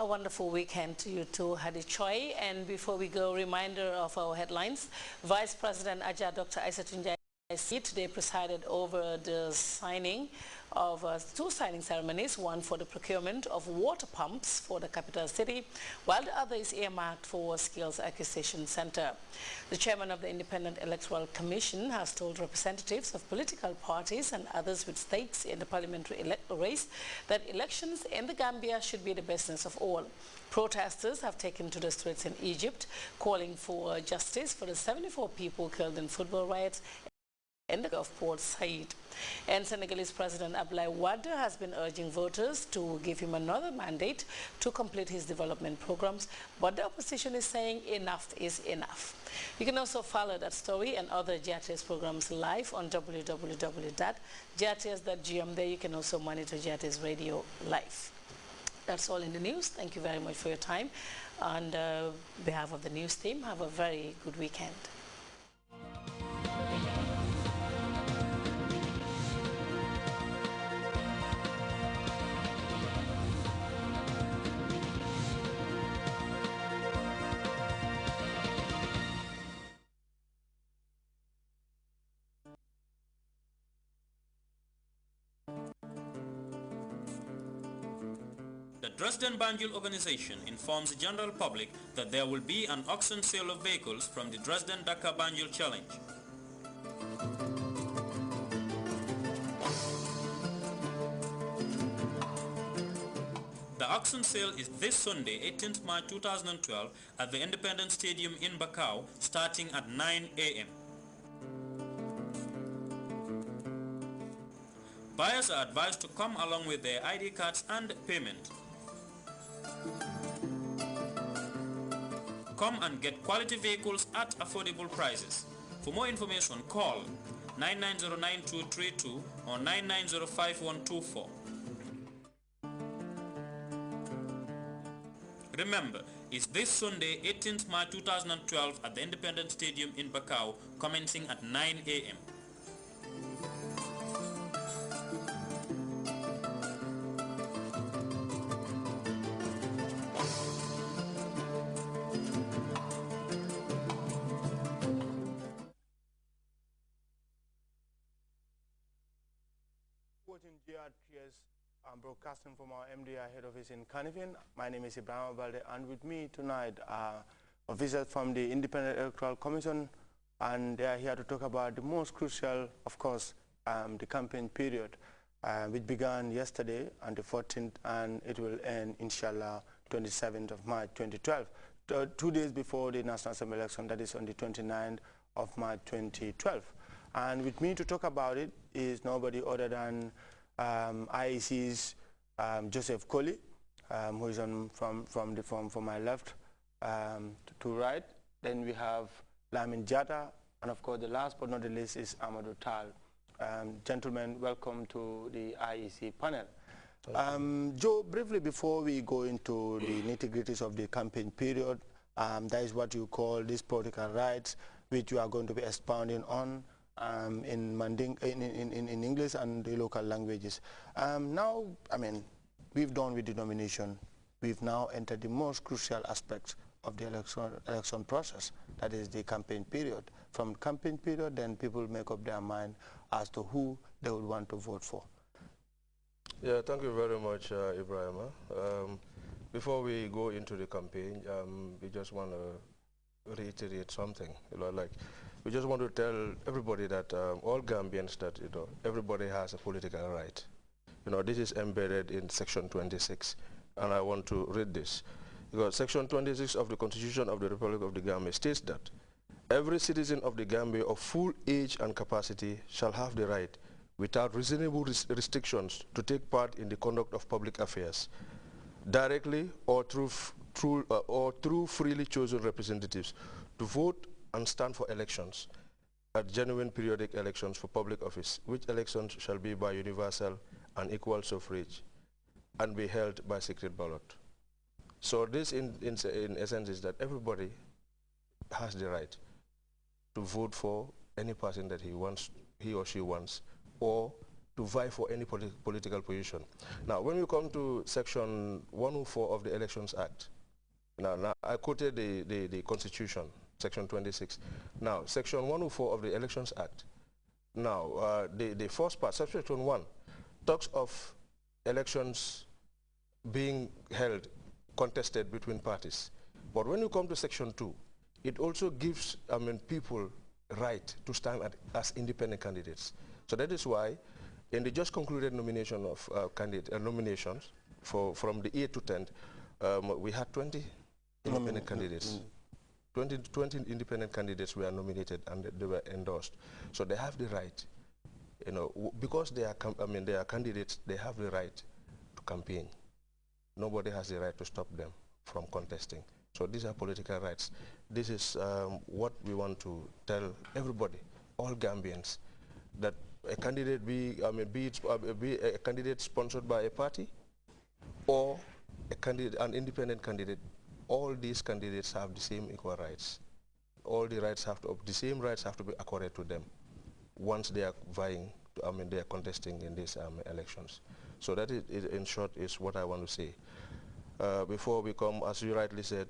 wonderful weekend to you too, Hadi Choi. And before we go, reminder of our headlines. Vice President Ajah Dr. Aissatou Njie today presided over the signing of two signing ceremonies, one for the procurement of water pumps for the capital city, while the other is earmarked for Skills Acquisition Center. The chairman of the Independent Electoral Commission has told representatives of political parties and others with stakes in the parliamentary electoral race that elections in the Gambia should be the business of all. Protesters have taken to the streets in Egypt, calling for justice for the 74 people killed in football riots in the Gulf Port Said. And Senegalese President Abdoulaye Wade has been urging voters to give him another mandate to complete his development programs, but the opposition is saying enough is enough. You can also follow that story and other GRTS programs live on www.grts.gm. There you can also monitor GRTS Radio live. That's all in the news. Thank you very much for your time. On behalf of the news team, have a very good weekend. The Dresden-Banjul organization informs the general public that there will be an auction sale of vehicles from the Dresden-Dakar-Banjul Challenge. The auction sale is this Sunday, 18th March 2012 at the Independence Stadium in Bakau, starting at 9 a.m. Buyers are advised to come along with their ID cards and payment. Come and get quality vehicles at affordable prices. For more information, call 9909-232 or 9905-124. Remember, it's this Sunday, 18th March 2012 at the Independence Stadium in Bakau, commencing at 9 a.m. GRTS, I'm broadcasting from our MDI head office in Carnifin. My name is Ibrahim Balde, and with me tonight are officers from the Independent Electoral Commission, and they are here to talk about the most crucial, of course, the campaign period, which began yesterday on the 14th, and it will end, inshallah, 27th of March 2012, 2 days before the National Assembly election, that is on the 29th of March 2012. And with me to talk about it is nobody other than IEC's Joseph Colley, who is from my left to right. Then we have Lamin Jata, and of course the last but not the least is Amadou Tal. Gentlemen, welcome to the IEC panel. Joe, briefly before we go into the nitty-gritties of the campaign period, that is what you call these political rights, which you are going to be expounding on in English and the local languages. Now, I mean, we've done with the nomination. We've now entered the most crucial aspects of the election process, that is the campaign period. From campaign period, then people make up their mind as to who they would want to vote for. Yeah, thank you very much, Ibrahima. Before we go into the campaign, we just want to reiterate something, we just want to tell everybody that all Gambians that everybody has a political right. This is embedded in Section 26, and I want to read this because Section 26 of the Constitution of the Republic of the Gambia states that every citizen of the Gambia of full age and capacity shall have the right, without reasonable restrictions, to take part in the conduct of public affairs, directly or through freely chosen representatives, to vote and stand for elections at genuine periodic elections for public office, which elections shall be by universal and equal suffrage and be held by secret ballot. So this in essence is that everybody has the right to vote for any person that he or she wants, or to vie for any political position. Now, when we come to Section 104 of the Elections Act, now I quoted the Constitution, Section 26. Now, Section 104 of the Elections Act, now, the first part, Section 1, talks of elections being held, contested between parties. But when you come to Section 2, it also gives people right to stand as independent candidates. So that is why in the just concluded nomination of nominations from the 8th to 10th, we had 20 independent candidates. 20 independent candidates were nominated and they were endorsed. So they have the right, because they are, they are candidates, they have the right to campaign. Nobody has the right to stop them from contesting. So these are political rights. This is what we want to tell everybody, all Gambians, that a candidate be a candidate sponsored by a party or an independent candidate. All these candidates have the same equal rights. All the rights the same rights have to be accorded to them once they are vying, they are contesting in these elections. So that is, in short, is what I want to say. Before we come, as you rightly said,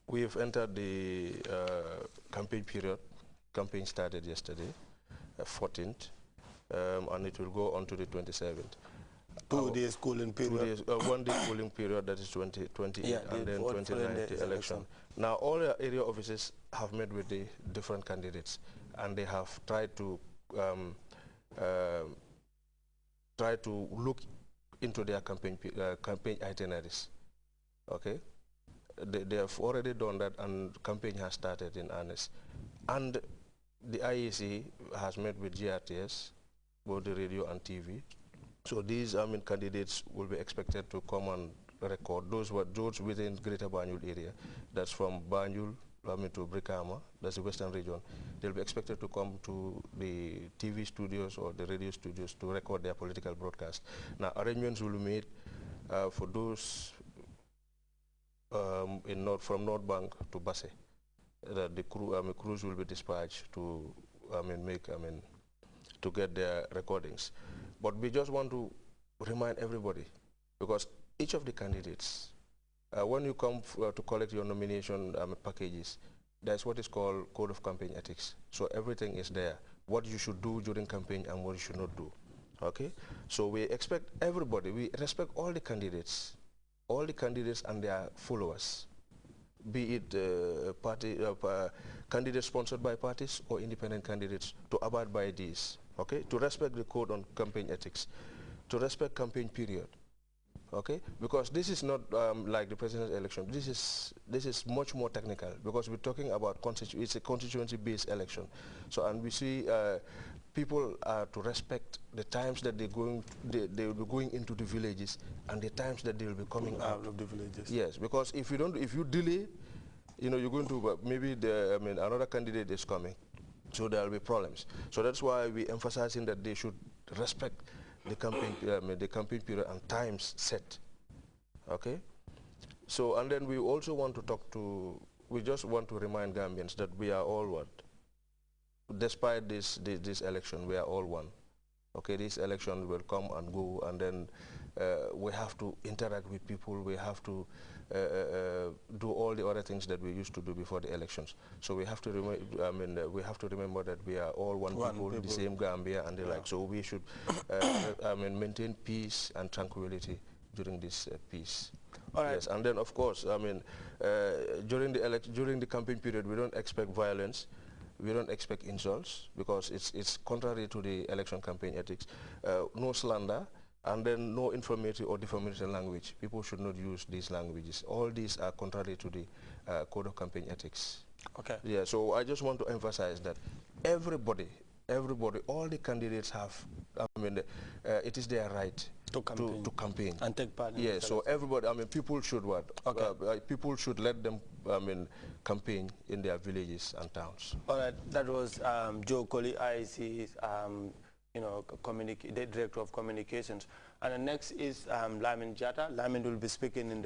we have entered the campaign period. Campaign started yesterday, 14th, and it will go on to the 27th. 2 days cooling period. 2 days, 1 day cooling period, that is 28, yeah, and then 29th the election. Now all the area offices have met with the different candidates, and they have tried to look into their campaign itineraries. Okay, they have already done that, and campaign has started in earnest. And the IEC has met with Grts, both the radio and TV. So these candidates will be expected to come and record those within Greater Banjul area. That's from Banjul to Brikama, that's the western region. They'll be expected to come to the TV studios or the radio studios to record their political broadcast. Now arrangements will be made for those from North Bank to Basse. The crews will be dispatched to to get their recordings. But we just want to remind everybody, because each of the candidates, when you come to collect your nomination packages, there's what is called Code of Campaign Ethics. So everything is there, what you should do during campaign and what you should not do. Okay? So we expect everybody, we respect all the candidates and their followers, be it candidates sponsored by parties or independent candidates, to abide by these. Okay, to respect the code on campaign ethics, to respect campaign period. Okay, because this is not like the presidential election. This is much more technical, because we're talking about it's a constituency-based election. So, and we see people are to respect the times that they will be going into the villages and the times that they will be coming out of the villages. Yes, because if you delay, you're going to maybe another candidate is coming. So there will be problems. So that's why we're emphasizing that they should respect the campaign period and times set. Okay? So, and then we also want to we just want to remind Gambians that we are all what? Despite this election, we are all one. Okay, this election will come and go, and then we have to interact with people, we have to do all the other things that we used to do before the elections. So we have to we have to remember that we are all one people, the same Gambia and the like. So we should maintain peace and tranquility during this peace. All right. Yes, and then of course, during the campaign period, we don't expect violence. We don't expect insults, because it's contrary to the election campaign ethics. No slander, and then no inflammatory or defamatory language. People should not use these languages. All these are contrary to the Code of Campaign Ethics. Okay. Yeah, so I just want to emphasize that everybody, all the candidates have, it is their right to campaign. And take part in yeah, so everybody, people should what? Okay. People should let them, campaign in their villages and towns. All right, that was Joe Colley, IEC's, the Director of Communications. And the next is Lamin Jata. Lamin will be speaking in the